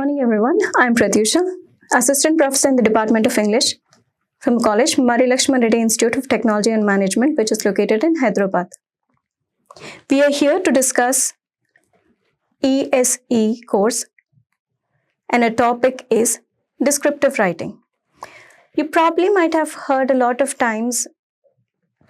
morning, everyone. I'm Prathyusha, Assistant Professor in the Department of English from college Marri Laxman Reddy Institute of Technology and Management, which is located in Hyderabad. We are here to discuss ESE course, and our topic is descriptive writing. You probably might have heard a lot of times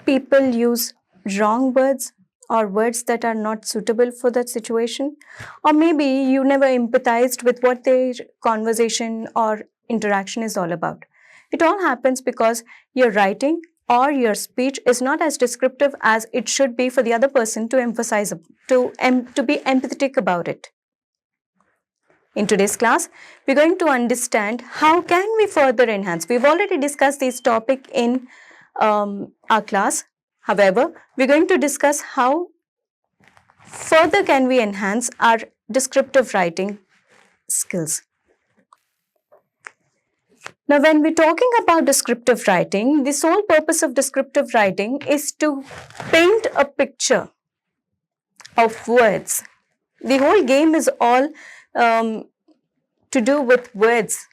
people use wrong words or words that are not suitable for that situation, or maybe you never empathized with what their conversation or interaction is all about. It all happens because your writing or your speech is not as descriptive as it should be for the other person to emphasize, to be empathetic about it. In today's class, we're going to understand how can we further enhance. We've already discussed this topic in our class. However, we're going to discuss how further can we enhance our descriptive writing skills. Now, when we're talking about descriptive writing, the sole purpose of descriptive writing is to paint a picture of words. The whole game is all to do with words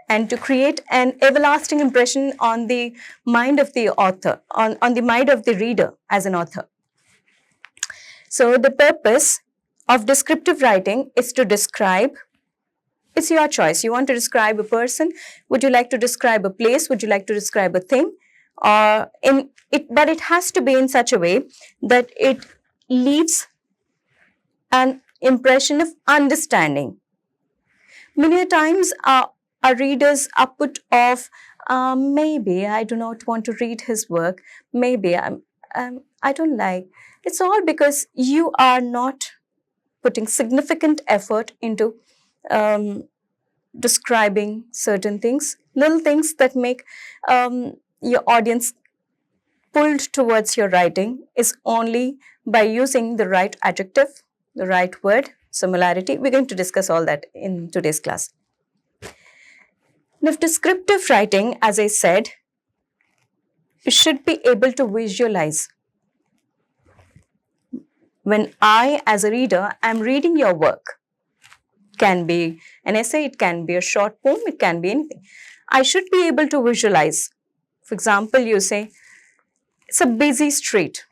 and to create an everlasting impression on the mind of the author, on the mind of the reader as an author. So the purpose of descriptive writing is to describe. It's your choice. You want to describe a person? Would you like to describe a place? Would you like to describe a thing? But it has to be in such a way that it leaves an impression of understanding. Many times our readers are put off, maybe I do not want to read his work, maybe I don't like. It's all because you are not putting significant effort into describing certain things, little things that make your audience pulled towards your writing is only by using the right adjective, the right word, similarity. We're going to discuss all that in today's class. Now, descriptive writing, as I said, you should be able to visualize. When I, as a reader, am reading your work, can be an essay, it can be a short poem, it can be anything. I should be able to visualize. For example, you say, it's a busy street.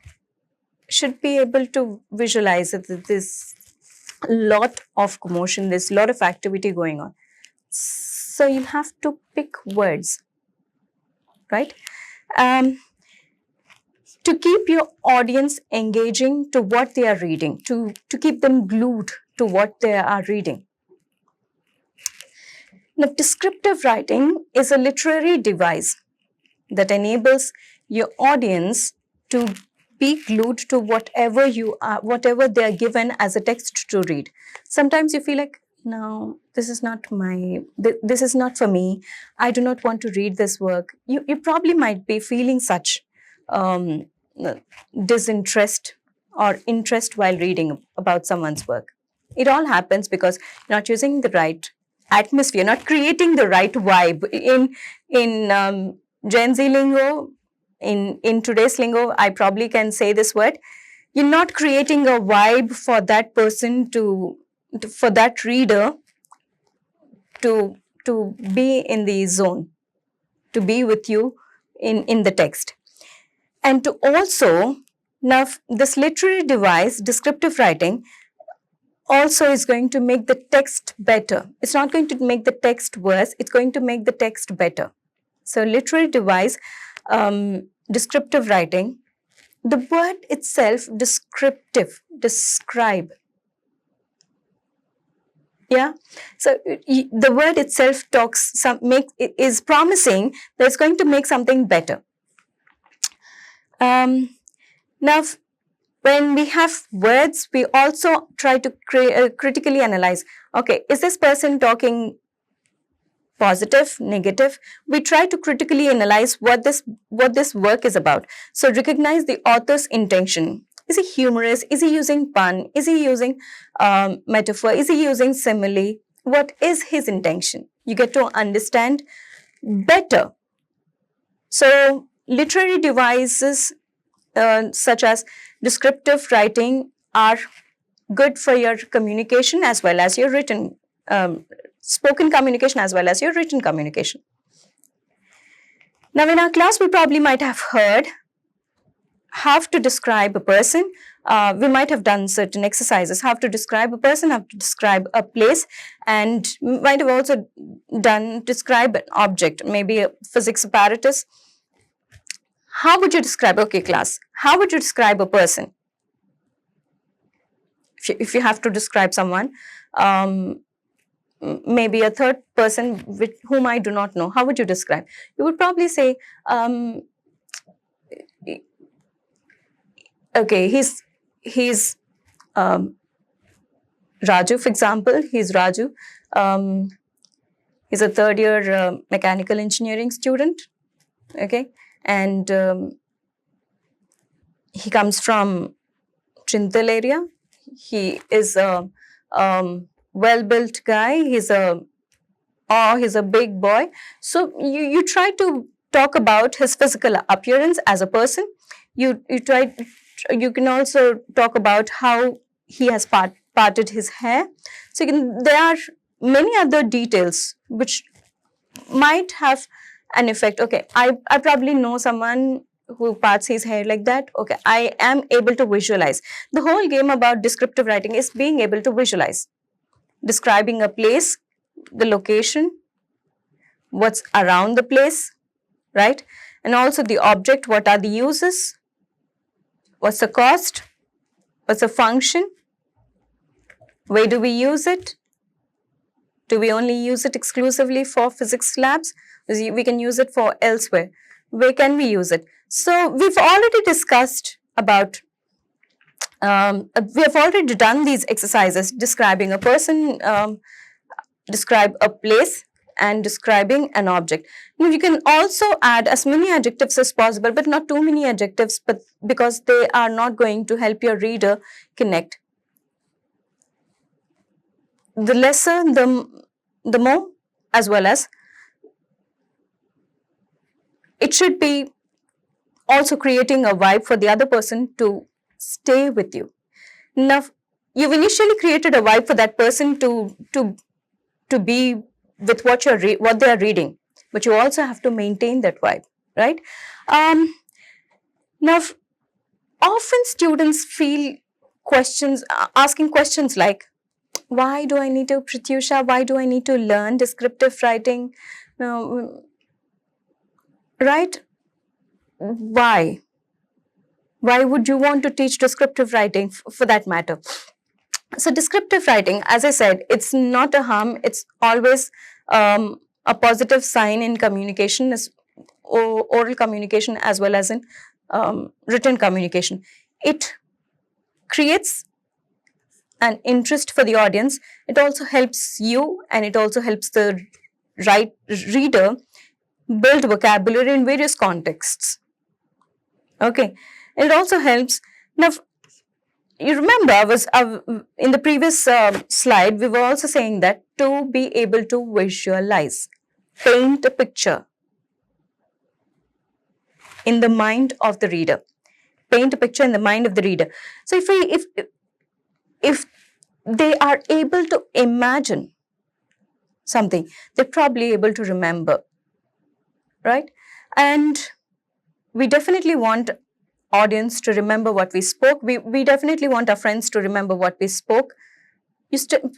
Should be able to visualize that there's a lot of commotion, there's a lot of activity going on. So you have to pick words, right? To keep your audience engaging to what they are reading, to keep them glued to what they are reading. Now, descriptive writing is a literary device that enables your audience to be glued to whatever they are given as a text to read. Sometimes you feel like, no, this is not for me. I do not want to read this work. You probably might be feeling such disinterest or interest while reading about someone's work. It all happens because you're not using the right atmosphere, not creating the right vibe. In Gen Z lingo, in today's lingo, I probably can say this word. You're not creating a vibe for that person for that reader to be in the zone, to be with you in the text. And to also, now this literary device, descriptive writing, also is going to make the text better. It's not going to make the text worse, it's going to make the text better. So literary device, descriptive writing, the word itself, descriptive, describe. Yeah, so the word itself is promising that it's going to make something better. Now, when we have words, we also try to critically analyze. Okay, is this person talking positive, negative? We try to critically analyze what this work is about. So recognize the author's intention. Is he humorous? Is he using pun? Is he using metaphor? Is he using simile? What is his intention? You get to understand better. So literary devices such as descriptive writing are good for your communication as well as your written spoken communication as well as your written communication. Now, in our class, we probably might have heard how to describe a person. We might have done certain exercises, how to describe a person, how to describe a place, and might have also done describe an object, maybe a physics apparatus. How would you describe, okay class, how would you describe a person? If you have to describe someone, maybe a third person with whom I do not know, how would you describe? You would probably say, okay, he's Raju, for example. He's Raju. He's a third year mechanical engineering student. Okay, and he comes from Chintal area. He is a well-built guy. He's a big boy. So you try to talk about his physical appearance as a person. You can also talk about how he has parted his hair. So there are many other details which might have an effect. Okay, I probably know someone who parts his hair like that. Okay, I am able to visualize. The whole game about descriptive writing is being able to visualize. Describing a place, the location, what's around the place, right? And also the object, what are the uses, what's the cost, what's the function, where do we use it? Do we only use it exclusively for physics labs? We can use it for elsewhere. Where can we use it? So we've already discussed about, we have already done these exercises, describing a person, describe a place, and describing an object. Now, you can also add as many adjectives as possible, but not too many adjectives, but because they are not going to help your reader connect. The lesser, the more, as well as it should be also creating a vibe for the other person to stay with you. Now, you've initially created a vibe for that person to be with what they are reading, but you also have to maintain that vibe, right? Now, often students feel asking questions like, why do I need to, Prathyusha, why do I need to learn descriptive writing? Right? Why? Why would you want to teach descriptive writing for that matter? So descriptive writing, as I said, it's not a harm. It's always a positive sign in communication, oral communication as well as in written communication. It creates an interest for the audience. It also helps you, and it also helps the reader build vocabulary in various contexts. Okay, it also helps. Now, you remember, in the previous slide, we were also saying that to be able to visualize, paint a picture in the mind of the reader. Paint a picture in the mind of the reader. So if they are able to imagine something, they're probably able to remember, right? And we definitely want audience to remember what we spoke. We definitely want our friends to remember what we spoke.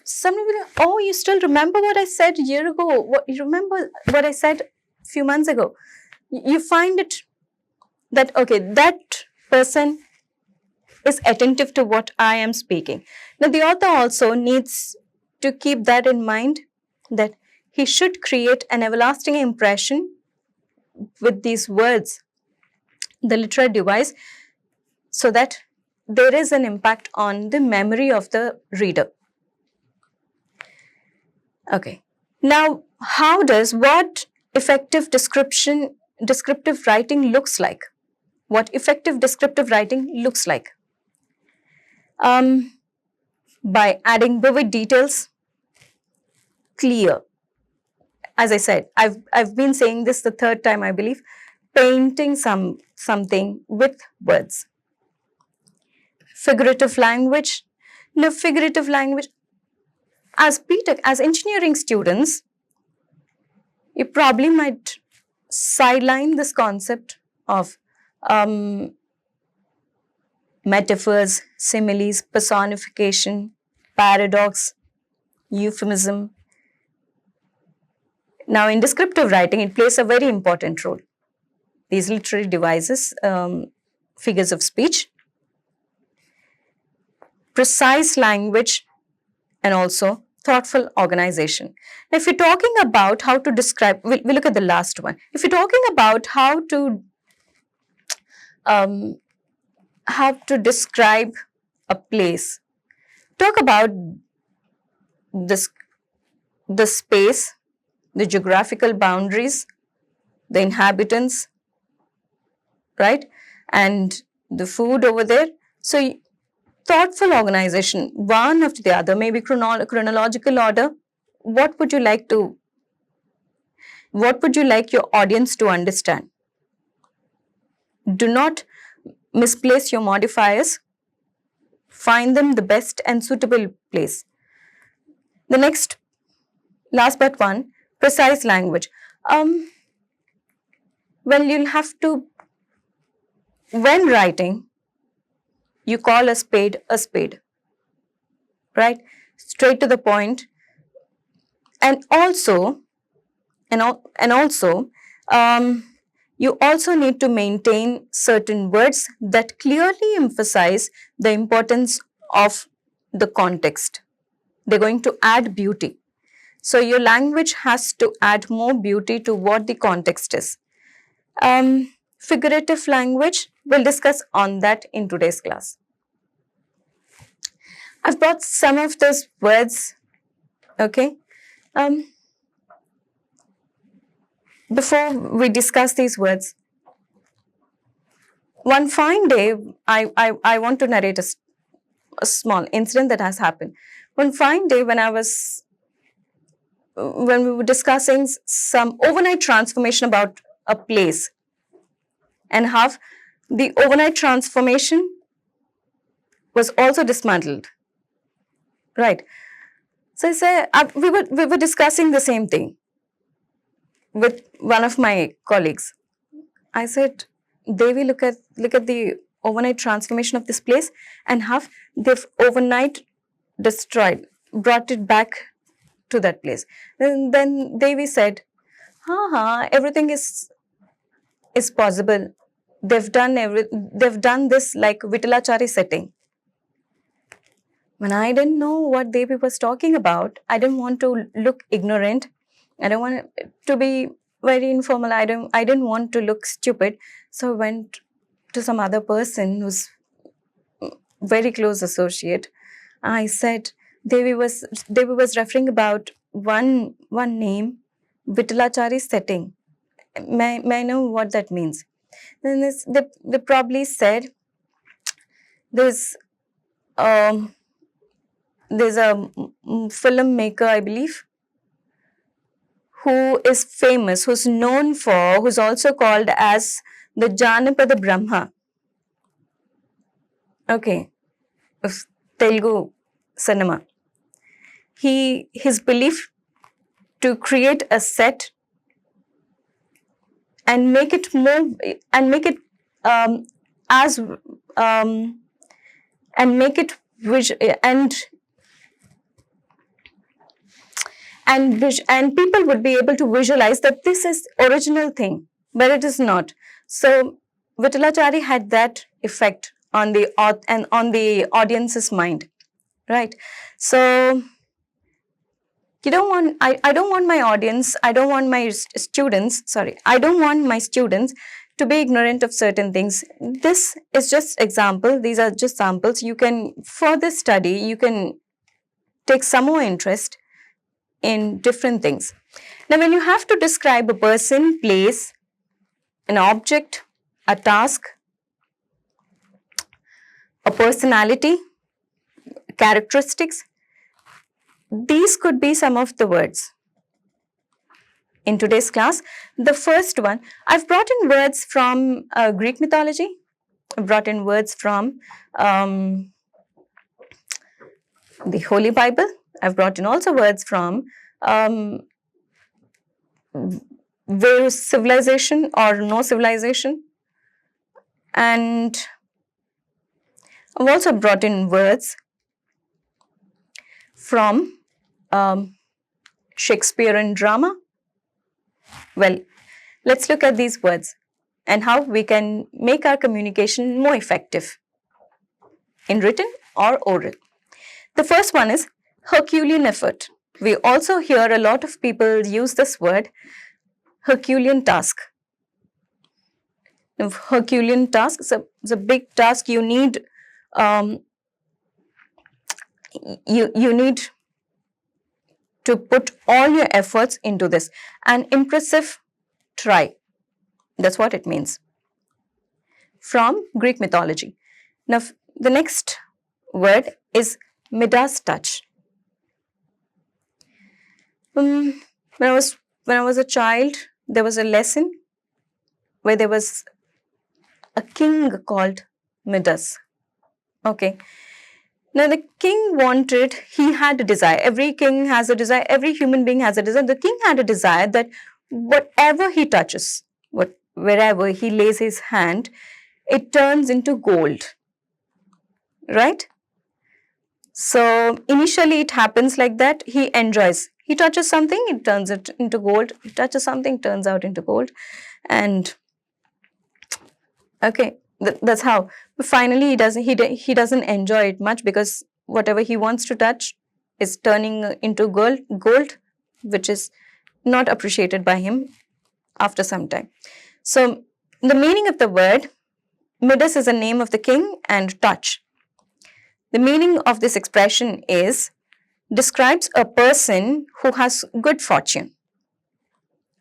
Somebody will, oh, you still remember what I said a year ago? You remember what I said a few months ago? You find it that, okay, that person is attentive to what I am speaking. Now, the author also needs to keep that in mind, that he should create an everlasting impression with these words, the literary device, so that there is an impact on the memory of the reader. Okay. Now, what effective descriptive writing looks like? What effective descriptive writing looks like? By adding vivid details, clear. As I said, I've been saying this the third time, I believe, painting something with words. Figurative language. Now, figurative language, as BTech, as engineering students, you probably might sideline this concept of metaphors, similes, personification, paradox, euphemism. Now, in descriptive writing, it plays a very important role. These literary devices, figures of speech, precise language, and also thoughtful organization. Now, if you're talking about how to describe, we'll look at the last one. If you're talking about how to describe a place, talk about this, the space, the geographical boundaries, the inhabitants, right? And the food over there. So, thoughtful organization, one after the other, maybe chronological order. What would you like your audience to understand? Do not misplace your modifiers. Find them the best and suitable place. The next, last but one, precise language. Well, you'll have to, when writing, you call a spade, right? Straight to the point. And also, you also need to maintain certain words that clearly emphasize the importance of the context. They're going to add beauty. So your language has to add more beauty to what the context is. Figurative language, we'll discuss on that in today's class. I've brought some of those words, okay? Before we discuss these words, one fine day, I want to narrate a small incident that has happened. One fine day when we were discussing some overnight transformation about a place and how the overnight transformation was also dismantled, right? So I said, we were discussing the same thing with one of my colleagues. I said, Devi, look at the overnight transformation of this place and how they've overnight destroyed, brought it back to that place. And then Devi said, everything is possible. They've done this like Vittalachari setting. When I didn't know what Devi was talking about, I didn't want to look ignorant. I don't want to be very informal. I didn't want to look stupid. So I went to some other person who's very close associate. I said, Devi was referring about one name, Vittalachari setting. May I know what that means? Then they probably said there's a filmmaker, I believe, who is famous, who's known for, who's also called as the Janapada Brahma. Okay, of Telugu cinema. His belief to create a set and make it more and make it and people would be able to visualize that this is original thing, but it is not. So Vittalachari had that effect on the audience's mind, right? So I don't want my audience, I don't want my students to be ignorant of certain things. This is just example. These are just samples. You can further study, you can take some more interest in different things. Now, when you have to describe a person, place, an object, a task, a personality, characteristics, these could be some of the words. In today's class, the first one, I've brought in words from Greek mythology. I've brought in words from the Holy Bible. I've brought in also words from various civilization or no civilization. And I've also brought in words from Shakespearean drama. Well, let's look at these words and how we can make our communication more effective in written or oral. The first one is Herculean effort. We also hear a lot of people use this word, Herculean task. Herculean task is a big task. You need you need to put all your efforts into this. An impressive try. That's what it means. From Greek mythology. Now, the next word is Midas touch. When I was a child, there was a lesson where there was a king called Midas. Okay. Now the king he had a desire. Every king has a desire. Every human being has a desire. The king had a desire that whatever he touches, wherever he lays his hand, it turns into gold. Right? So initially it happens like that. He enjoys. He touches something, it turns it into gold. He touches something, turns out into gold. And okay, that's how. But finally, he doesn't enjoy it much because whatever he wants to touch is turning into gold, which is not appreciated by him after some time. So the meaning of the word Midas is a name of the king, and touch. The meaning of this expression is describes a person who has good fortune.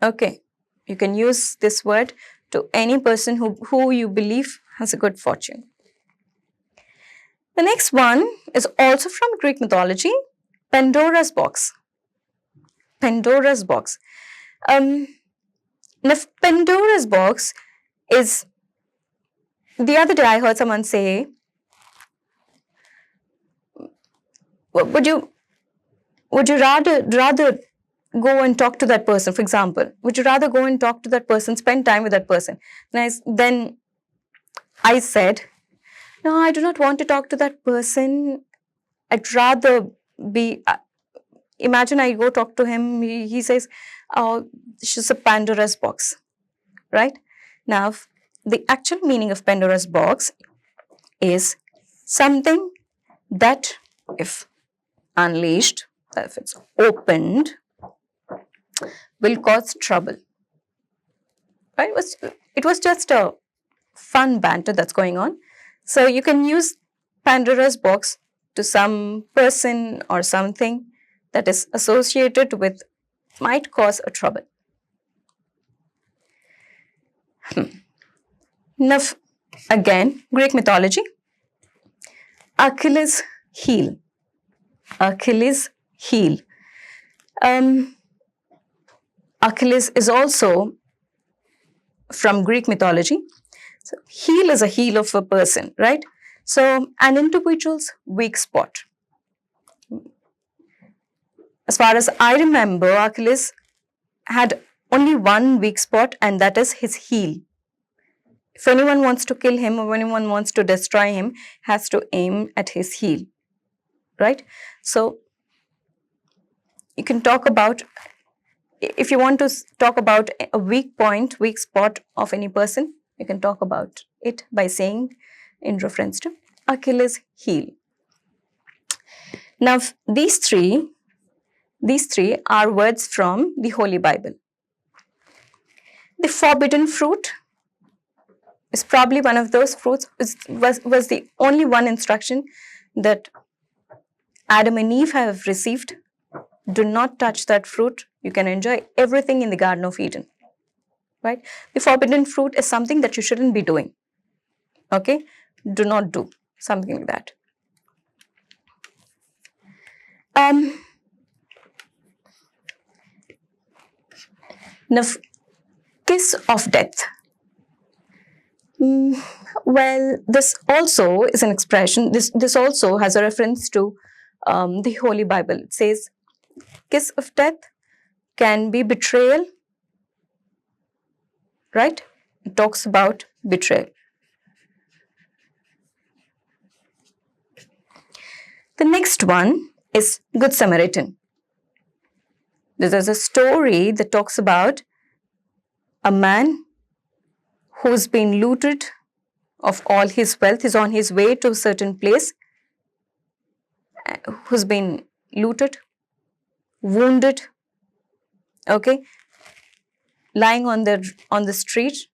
Okay, you can use this word to any person who you believe has a good fortune. The next one is also from Greek mythology, Pandora's box. Pandora's box. Now, Pandora's box is, the other day I heard someone say, would you rather go and talk to that person, for example? Would you rather go and talk to that person, spend time with that person? Then I said, no, I do not want to talk to that person. I'd rather be, imagine I go talk to him, he says, oh, she's a Pandora's box, right? Now, the actual meaning of Pandora's box is something that, if unleashed, if it's opened, will cause trouble. Right? It was just a fun banter that's going on. So you can use Pandora's box to some person or something that is associated with, might cause a trouble. Now, again, Greek mythology, Achilles' heel. Achilles' heel. Achilles is also from Greek mythology. So, heel is a heel of a person, right? So, an individual's weak spot. As far as I remember, Achilles had only one weak spot, and that is his heel. If anyone wants to kill him or anyone wants to destroy him, has to aim at his heel, right? So, you can talk about, if you want to talk about a weak point, weak spot of any person, you can talk about it by saying in reference to Achilles' heel. Now, these three are words from the Holy Bible. The forbidden fruit is probably one of those fruits, was the only one instruction that Adam and Eve have received. Do not touch that fruit. You can enjoy everything in the Garden of Eden. Right? The forbidden fruit is something that you shouldn't be doing. Okay? Do not do something like that. Now, kiss of death. Well, this also is an expression. This also has a reference to the Holy Bible. It says, kiss of death can be betrayal, right? It talks about betrayal. The next one is Good Samaritan. This is a story that talks about a man who's been looted of all his wealth, is on his way to a certain place, who's been looted, wounded, okay, lying on the street.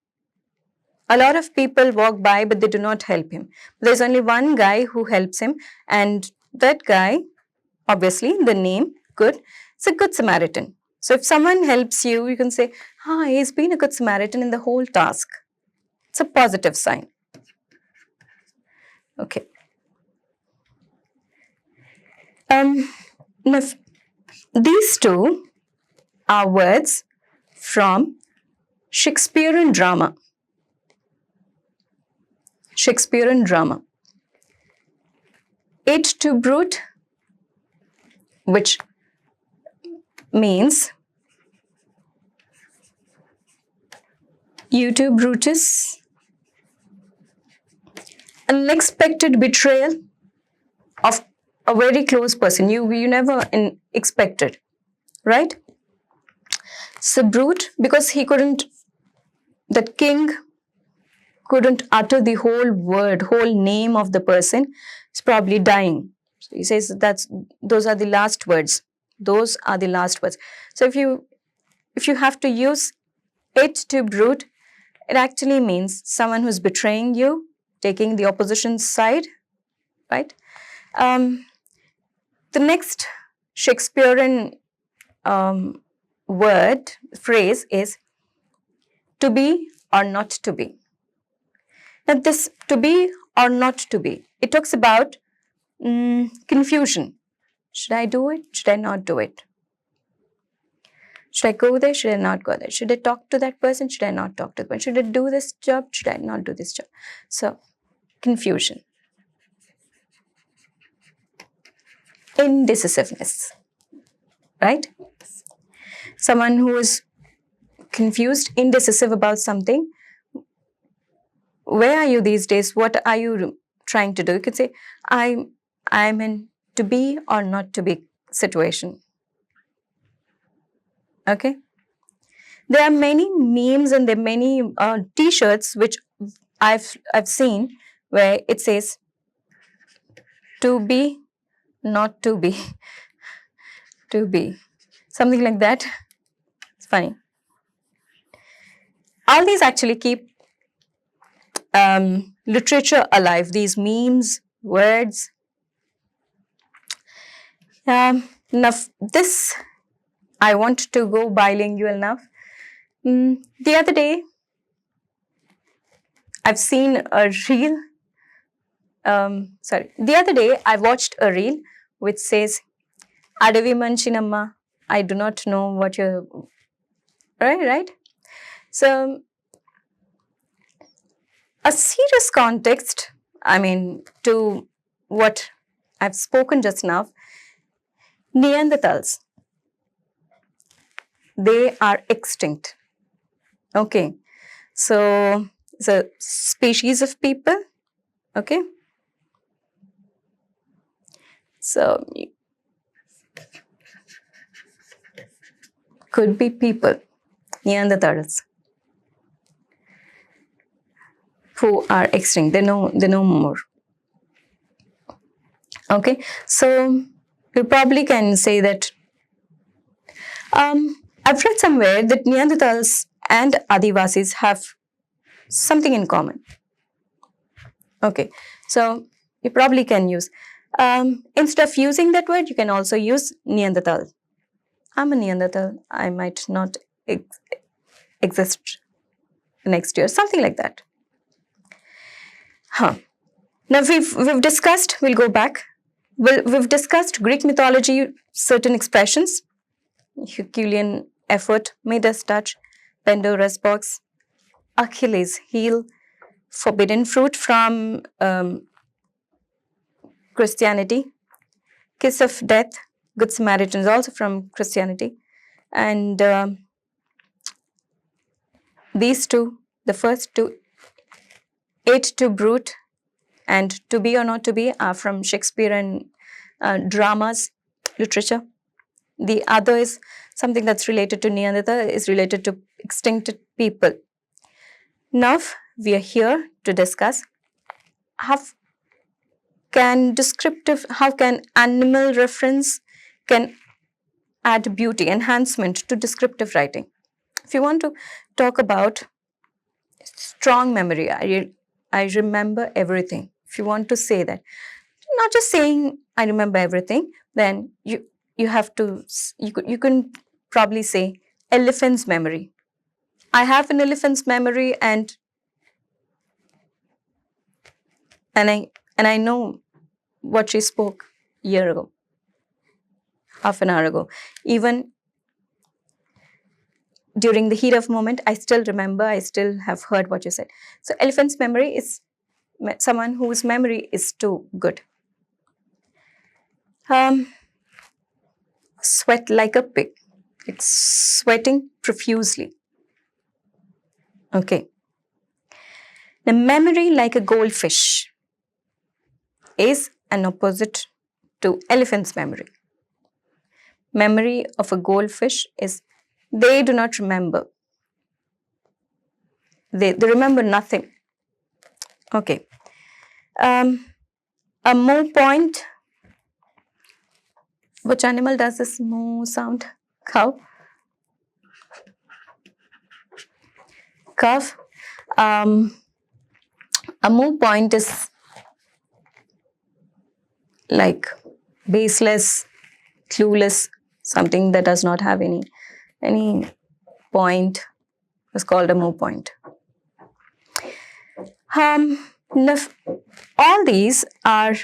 A lot of people walk by, but they do not help him. There's only one guy who helps him, and that guy, obviously, the name, good, it's a Good Samaritan. So if someone helps you, you can say, he's been a Good Samaritan in the whole task. It's a positive sign. Okay. Now, these two are words from Shakespearean drama. Shakespearean drama. Et tu, Brute, which means you too, Brutus. Unexpected betrayal of a very close person. You never expected, right? So Brute, because he couldn't, that king couldn't utter the whole name of the person, is probably dying. So he says those are the last words. Those are the last words. So if you have to use it to Brute, it actually means someone who's betraying you, taking the opposition side, right? The next Shakespearean phrase is to be or not to be. Now this to be or not to be, it talks about confusion. Should I do it? Should I not do it? Should I go there? Should I not go there? Should I talk to that person? Should I not talk to that person? Should I do this job? Should I not do this job? So, confusion. Indecisiveness. Right? Someone who is confused, indecisive about something. Where are you these days? What are you trying to do? You could say, I'm in to be or not to be situation. Okay. There are many memes and there are many t-shirts which I've seen where it says to be, not to be, to be, something like that. It's funny. All these actually keep literature alive. These memes, words. Now this, I want to go bilingual now. The other day, I've seen a reel. The other day, I watched a reel which says, Adavi Manchinamma, I do not know what you're... Right? So, a serious context, to what I've spoken just now, Neanderthals, they are extinct. Okay, so it's a species of people. Okay, so could be people, Neanderthals, who are extinct. They no more. Okay, so you probably can say that. I've read somewhere that Neanderthals and Adivasis have something in common. Okay, so you probably can use, instead of using that word, you can also use Neanderthal. I'm a Neanderthal. I might not exist next year. Something like that. Now we've discussed, we'll go back. We've discussed Greek mythology, certain expressions. Herculean effort, Midas touch, Pandora's box, Achilles heel, forbidden fruit from Christianity, kiss of death, Good Samaritan is also from Christianity. And these two, the first two, Aid to Brute and To Be or Not to Be, are from Shakespeare and dramas, literature. The other is something that's related to Neanderthal, is related to extincted people. Now we are here to discuss how can animal reference can add beauty, enhancement to descriptive writing. If you want to talk about strong memory, I remember everything. If you want to say that, not just saying I remember everything, then you have to, you can probably say elephant's memory. I have an elephant's memory, and I know what she spoke a year ago, half an hour ago. Even during the heat of moment, I still remember, I still have heard what you said. So elephant's memory is someone whose memory is too good. Sweat like a pig. It's sweating profusely. Okay. The memory like a goldfish is an opposite to elephant's memory. Memory of a goldfish is they do not remember. They remember nothing. Okay. A moo point. Which animal does this moo sound? Cow? Calf. A moo point is like baseless, clueless, something that does not have any point is called a moo point. All these are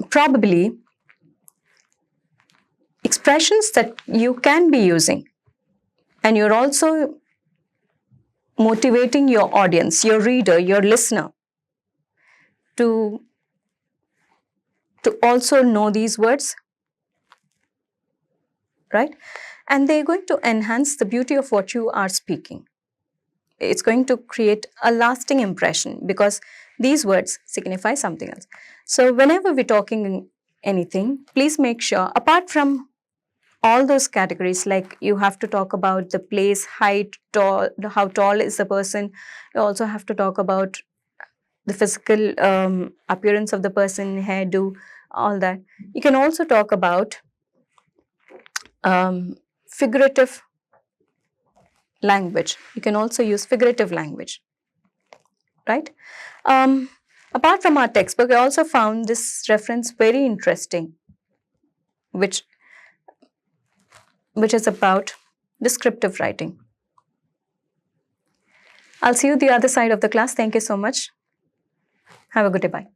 probably expressions that you can be using, and you're also motivating your audience, your reader, your listener to also know these words, right? And they're going to enhance the beauty of what you are speaking. It's going to create a lasting impression because these words signify something else. So whenever we're talking anything, please make sure, apart from all those categories, like you have to talk about the place, height, tall, how tall is the person. You also have to talk about the physical appearance of the person, hairdo, all that. You can also talk about figurative language. You can also use figurative language, right? Apart from our textbook, I also found this reference very interesting, which is about descriptive writing. I'll see you the other side of the class. Thank you so much. Have a good day. Bye.